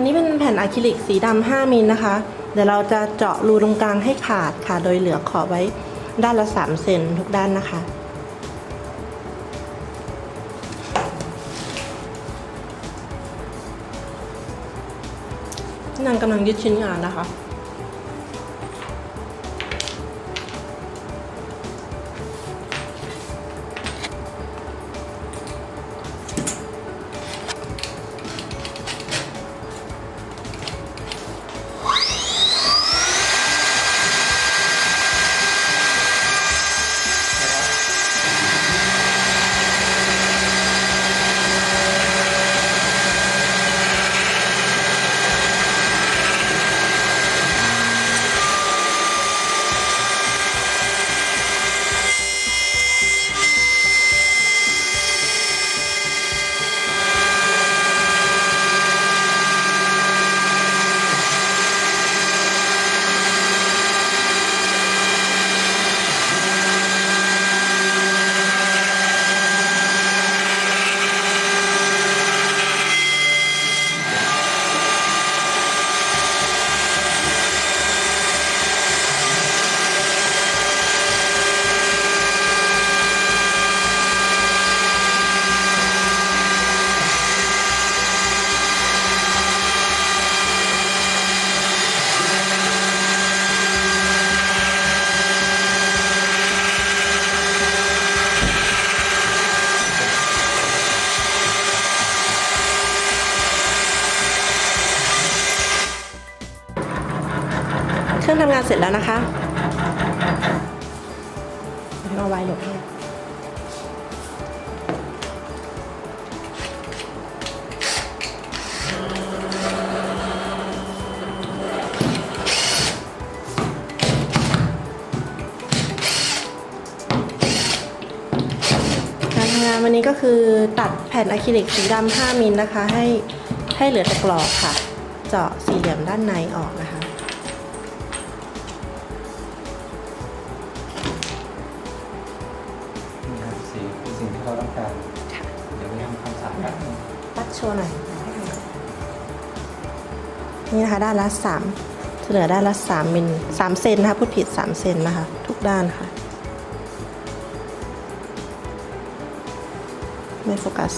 นี้เป็นแผ่นอะคริลิกสีดำ5 มิลนะคะเดี๋ยวเราจะเจาะรูตรงกลางให้ขาดค่ะโดยเหลือขอบไว้ด้านละ3 เซนทุกด้านนะคะนางกำลังยึดชิ้นงานนะคะเครื่องทำงานเสร็จแล้วนะคะเอาไว้หลบให้การทำงานวันนี้ก็คือตัดแผ่นอะคริลิกสีดำ5 มิลนะคะให้เหลือแต่กรอบค่ะเจาะสี่เหลี่ยมด้านในออกนะคะสิ่งที่เราต้องการเดี๋ยวไปทำความสะอาดกันปัดโชว์หน่อยนี่นะคะด้านละ3เหลือด้านละ3 มิล3 เซนนะคะพูดผิด3 เซนนะคะทุกด้านค่ะไม่โฟกัส